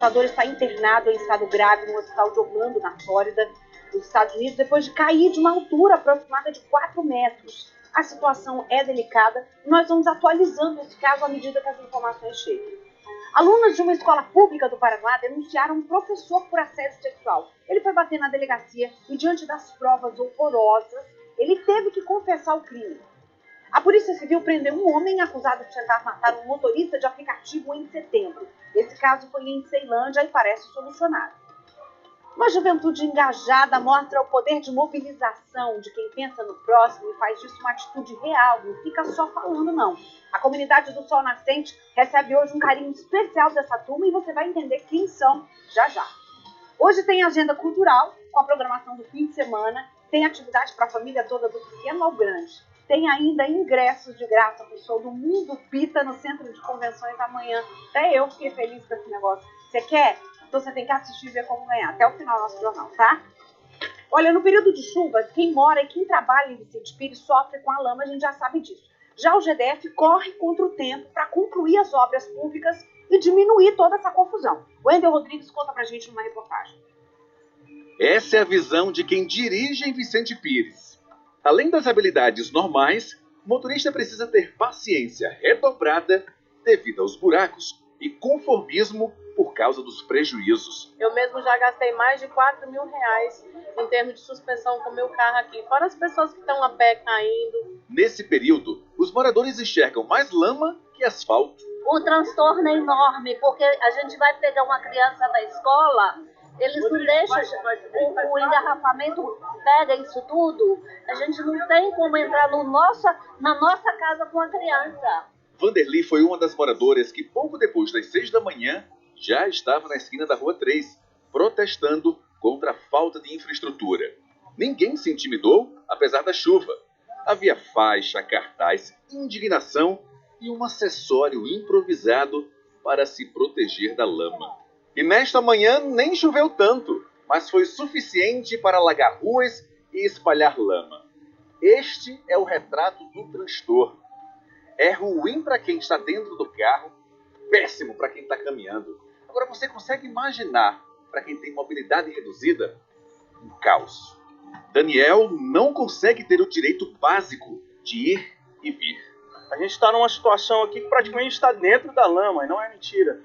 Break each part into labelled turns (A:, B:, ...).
A: O está internado em estado grave no hospital de Orlando, na Flórida, nos Estados Unidos, depois de cair de uma altura aproximada de 4 metros. A situação é delicada e nós vamos atualizando esse caso à medida que as informações chegam. Alunas de uma escola pública do Paraná denunciaram um professor por assédio sexual. Ele foi bater na delegacia e, diante das provas horrorosas, ele teve que confessar o crime. A Polícia Civil prendeu um homem acusado de tentar matar um motorista de aplicativo em setembro. Esse caso foi em Ceilândia e parece solucionado. Uma juventude engajada mostra o poder de mobilização de quem pensa no próximo e faz disso uma atitude real, não fica só falando, não. A comunidade do Sol Nascente recebe hoje um carinho especial dessa turma e você vai entender quem são já já. Hoje tem agenda cultural, com a programação do fim de semana, tem atividade para a família toda, do pequeno ao grande. Tem ainda ingressos de graça para o show do Mundo Pita no Centro de Convenções amanhã. Até eu fiquei feliz com esse negócio. Você quer? Então você tem que assistir e ver como ganhar. Até o final do nosso jornal, tá? Olha, no período de chuvas, quem mora e quem trabalha em Vicente Pires sofre com a lama, a gente já sabe disso. Já o GDF corre contra o tempo para concluir as obras públicas e diminuir toda essa confusão. O Wendel Rodrigues conta pra gente numa reportagem.
B: Essa é a visão de quem dirige em Vicente Pires. Além das habilidades normais, o motorista precisa ter paciência redobrada devido aos buracos e conformismo por causa dos prejuízos.
C: Eu mesmo já gastei mais de R$4 mil em termos de suspensão com meu carro aqui, fora as pessoas que estão a pé caindo.
B: Nesse período, os moradores enxergam mais lama que asfalto.
D: O transtorno é enorme, porque a gente vai pegar uma criança da escola, eles não deixam, o engarrafamento pega isso tudo, a gente não tem como entrar na nossa casa com a criança.
B: Vanderly foi uma das moradoras que pouco depois das 6 da manhã já estava na esquina da Rua 3, protestando contra a falta de infraestrutura. Ninguém se intimidou, apesar da chuva. Havia faixa, cartaz, indignação e um acessório improvisado para se proteger da lama. E nesta manhã nem choveu tanto, mas foi suficiente para alagar ruas e espalhar lama. Este é o retrato do transtorno. É ruim para quem está dentro do carro, péssimo para quem está caminhando. Agora você consegue imaginar, para quem tem mobilidade reduzida, um caos. Daniel não consegue ter o direito básico de ir e vir.
E: A gente está numa situação aqui que praticamente está dentro da lama, e não é mentira.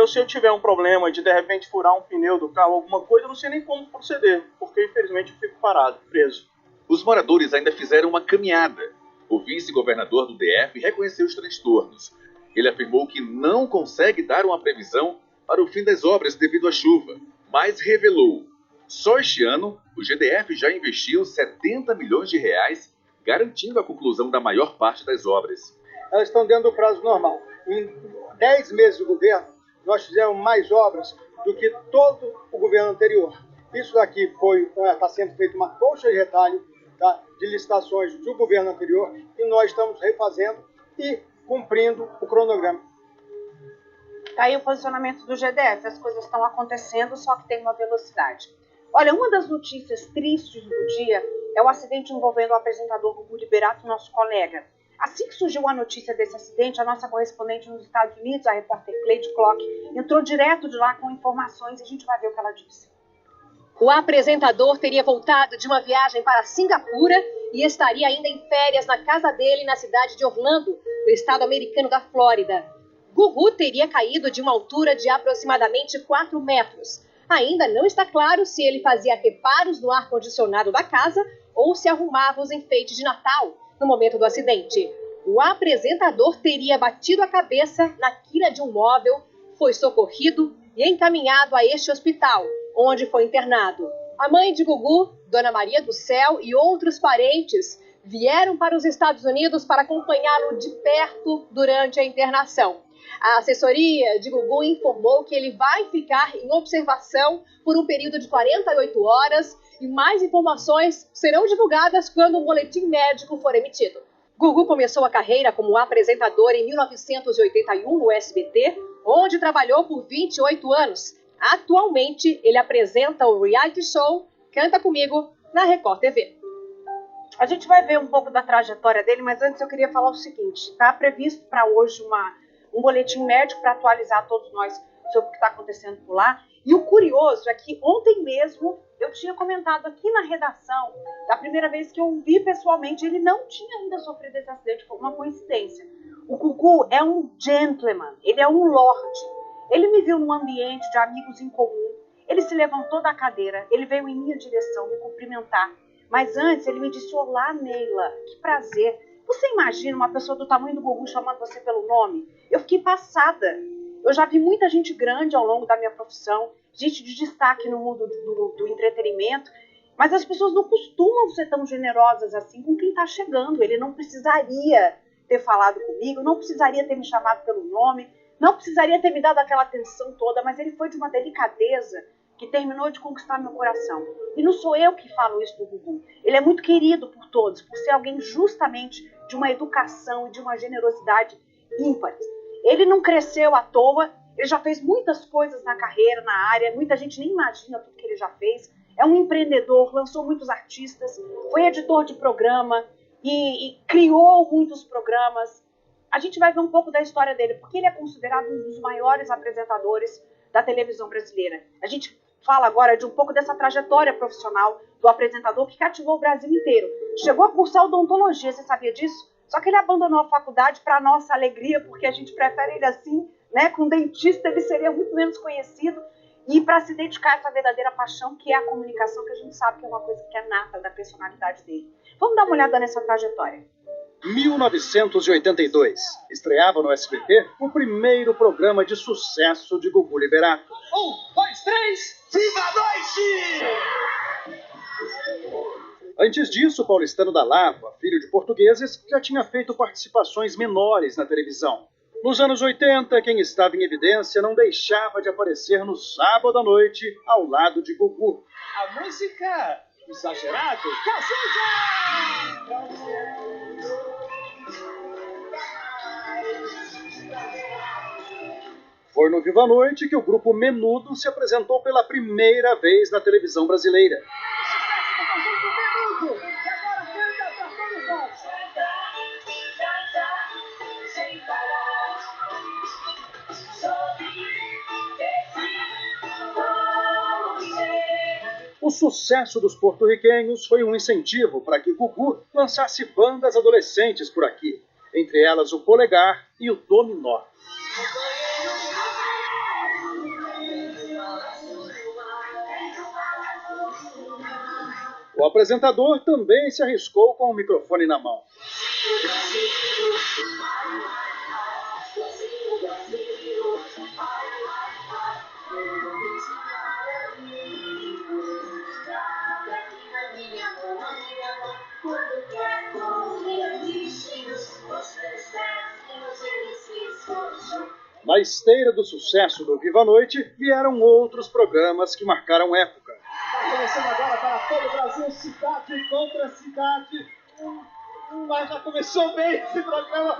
E: Se eu tiver um problema de repente furar um pneu do carro, alguma coisa, eu não sei nem como proceder, porque infelizmente eu fico parado, preso.
B: Os moradores ainda fizeram uma caminhada. O vice-governador do DF reconheceu os transtornos. Ele afirmou que não consegue dar uma previsão para o fim das obras devido à chuva, mas revelou: só este ano o GDF já investiu R$70 milhões, garantindo a conclusão da maior parte das obras.
F: Elas estão dentro do prazo normal. Em 10 meses de governo, nós fizemos mais obras do que todo o governo anterior. Isso daqui está sendo feito uma colcha de retalho, tá, de licitações do governo anterior, e nós estamos refazendo e cumprindo o cronograma.
A: Tá aí o posicionamento do GDF, as coisas estão acontecendo, só que tem uma velocidade. Olha, uma das notícias tristes do dia é o acidente envolvendo o apresentador Gugu Liberato, nosso colega. Assim que surgiu a notícia desse acidente, a nossa correspondente nos Estados Unidos, a repórter Cleide Clock, entrou direto de lá com informações e a gente vai ver o que ela disse.
G: O apresentador teria voltado de uma viagem para Singapura e estaria ainda em férias na casa dele na cidade de Orlando, no estado americano da Flórida. Gugu teria caído de uma altura de aproximadamente 4 metros. Ainda não está claro se ele fazia reparos no ar-condicionado da casa ou se arrumava os enfeites de Natal no momento do acidente. O apresentador teria batido a cabeça na quina de um móvel, foi socorrido e encaminhado a este hospital, onde foi internado. A mãe de Gugu, Dona Maria do Céu, e outros parentes vieram para os Estados Unidos para acompanhá-lo de perto durante a internação. A assessoria de Gugu informou que ele vai ficar em observação por um período de 48 horas e mais informações serão divulgadas quando o boletim médico for emitido. Gugu começou a carreira como apresentador em 1981 no SBT, onde trabalhou por 28 anos. Atualmente, ele apresenta o reality show Canta Comigo na Record TV.
A: A gente vai ver um pouco da trajetória dele, mas antes eu queria falar o seguinte. Está previsto para hoje um boletim médico para atualizar todos nós sobre o que está acontecendo por lá. E o curioso é que ontem mesmo eu tinha comentado aqui na redação, da primeira vez que eu o vi pessoalmente, ele não tinha ainda sofrido esse acidente, foi uma coincidência. O Gugu é um gentleman, ele é um lord. Ele me viu num ambiente de amigos em comum, ele se levantou da cadeira, ele veio em minha direção me cumprimentar. Mas antes ele me disse: olá, Neila, que prazer. Você imagina uma pessoa do tamanho do Gugu chamando você pelo nome? Eu fiquei passada. Eu já vi muita gente grande ao longo da minha profissão, gente de destaque no mundo do entretenimento, mas as pessoas não costumam ser tão generosas assim com quem está chegando. Ele não precisaria ter falado comigo, não precisaria ter me chamado pelo nome, não precisaria ter me dado aquela atenção toda, mas ele foi de uma delicadeza que terminou de conquistar meu coração. E não sou eu que falo isso do Gugu. Ele é muito querido por todos, por ser alguém justamente de uma educação e de uma generosidade ímpares. Ele não cresceu à toa, ele já fez muitas coisas na carreira, na área, muita gente nem imagina tudo que ele já fez. É um empreendedor, lançou muitos artistas, foi editor de programa e criou muitos programas. A gente vai ver um pouco da história dele, porque ele é considerado um dos maiores apresentadores da televisão brasileira. A gente fala agora de um pouco dessa trajetória profissional do apresentador que cativou o Brasil inteiro. Chegou a cursar odontologia, você sabia disso? Só que ele abandonou a faculdade para nossa alegria, porque a gente prefere ele assim, né? Com dentista ele seria muito menos conhecido, e para se dedicar a essa verdadeira paixão que é a comunicação, que a gente sabe que é uma coisa que é nata da personalidade dele. Vamos dar uma olhada nessa trajetória.
H: 1982. Estreava no SBT o primeiro programa de sucesso de Gugu Liberato.
I: 1, 2, 3, viva a noite!
H: Antes disso, o paulistano da Lapa, filho de portugueses, já tinha feito participações menores na televisão. Nos anos 80, quem estava em evidência não deixava de aparecer no sábado à noite ao lado de Gugu.
I: A música exagerado, Cazuza!
H: Foi no Viva a Noite que o grupo Menudo se apresentou pela primeira vez na televisão brasileira. O sucesso dos porto-riquenhos foi um incentivo para que Gugu lançasse bandas adolescentes por aqui, entre elas o Polegar e o Dominó. O apresentador também se arriscou com o microfone na mão. Na esteira do sucesso do Viva a Noite, vieram outros programas que marcaram época.
I: Está começando agora para todo o Brasil, cidade contra cidade. Mas já começou bem esse programa.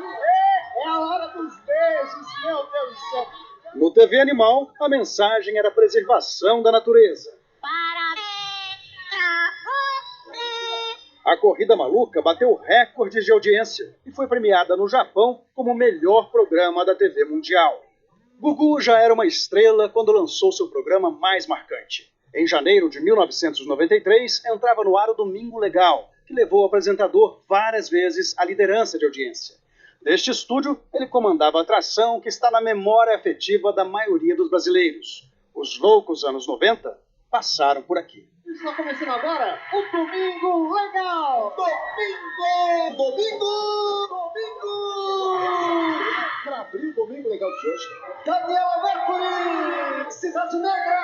I: É a hora dos beijos, meu Deus do céu.
H: No TV Animal, a mensagem era a preservação da natureza. A Corrida Maluca bateu recordes de audiência e foi premiada no Japão como o melhor programa da TV mundial. Gugu já era uma estrela quando lançou seu programa mais marcante. Em janeiro de 1993, entrava no ar o Domingo Legal, que levou o apresentador várias vezes à liderança de audiência. Neste estúdio, ele comandava a atração que está na memória afetiva da maioria dos brasileiros. Os loucos anos 90 passaram por aqui.
I: Está começando agora o Domingo Legal! Domingo! Para abrir o Domingo Legal de hoje, Daniela Mercury, Cidade Negra,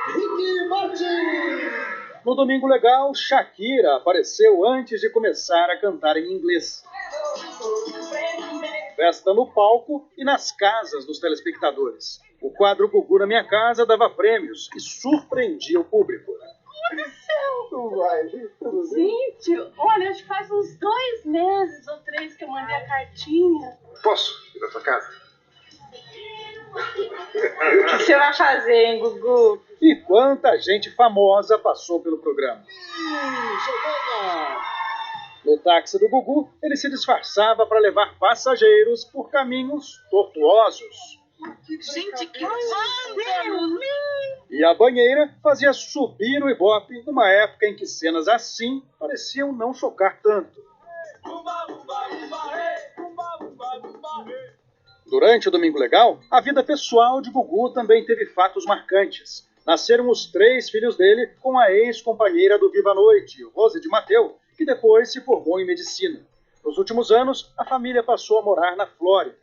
I: Ricky Martin.
H: No Domingo Legal, Shakira apareceu antes de começar a cantar em inglês. Festa no palco e nas casas dos telespectadores. O quadro Gugu na Minha Casa dava prêmios e surpreendia o público.
C: Gente, olha, acho que faz uns 2 meses ou 3 que eu mandei a cartinha.
J: Posso ir na sua casa?
C: O que você vai fazer, hein, Gugu?
H: E quanta gente famosa passou pelo programa. No táxi do Gugu, ele se disfarçava para levar passageiros por caminhos tortuosos.
J: Gente, que vândalo!
H: E a banheira fazia subir o Ibope numa época em que cenas assim pareciam não chocar tanto. Durante o Domingo Legal, a vida pessoal de Gugu também teve fatos marcantes. Nasceram os 3 filhos dele com a ex-companheira do Viva a Noite, Rose de Mateu, que depois se formou em medicina. Nos últimos anos, a família passou a morar na Flórida.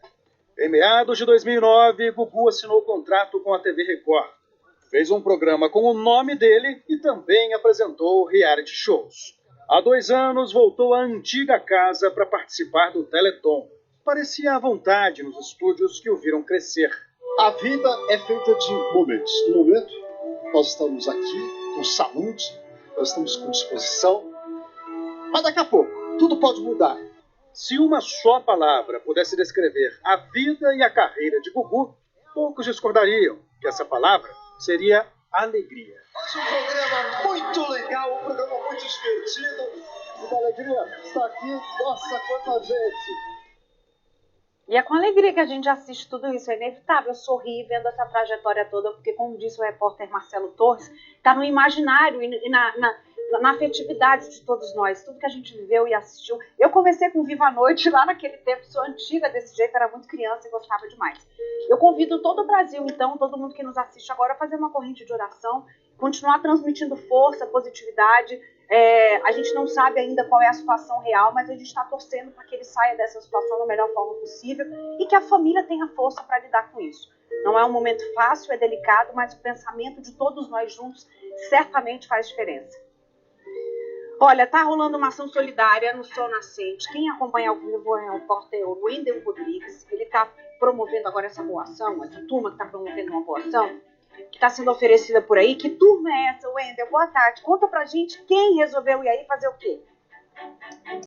H: Em meados de 2009, Gugu assinou contrato com a TV Record. Fez um programa com o nome dele e também apresentou reality shows. Há 2 anos, voltou à antiga casa para participar do Teleton. Parecia à vontade nos estúdios que o viram crescer.
I: A vida é feita de momentos. No momento, nós estamos aqui com saúde, nós estamos com disposição, mas daqui a pouco, tudo pode mudar.
H: Se uma só palavra pudesse descrever a vida e a carreira de Gugu, poucos discordariam que essa palavra seria alegria.
I: Hoje um programa muito legal, um programa muito divertido. Muita alegria estar aqui. Nossa, quanta gente!
A: E é com alegria que a gente assiste tudo isso, é inevitável sorrir vendo essa trajetória toda, porque, como disse o repórter Marcelo Torres, está no imaginário e na afetividade de todos nós, tudo que a gente viveu e assistiu. Eu comecei com Viva a Noite lá naquele tempo, sou antiga desse jeito, era muito criança e gostava demais. Eu convido todo o Brasil, então, todo mundo que nos assiste agora, a fazer uma corrente de oração, continuar transmitindo força, positividade. A gente não sabe ainda qual é a situação real, mas a gente está torcendo para que ele saia dessa situação da melhor forma possível e que a família tenha força para lidar com isso. Não é um momento fácil, é delicado, mas o pensamento de todos nós juntos certamente faz diferença. Olha, tá rolando uma ação solidária no Sol Nascente. Quem acompanha ao vivo é o repórter Wendel Rodrigues. Ele está promovendo agora essa boa ação, essa turma que está promovendo uma boa ação, que está sendo oferecida por aí. Que turma é essa, Wendel? Boa tarde. Conta pra gente quem resolveu ir aí fazer o quê?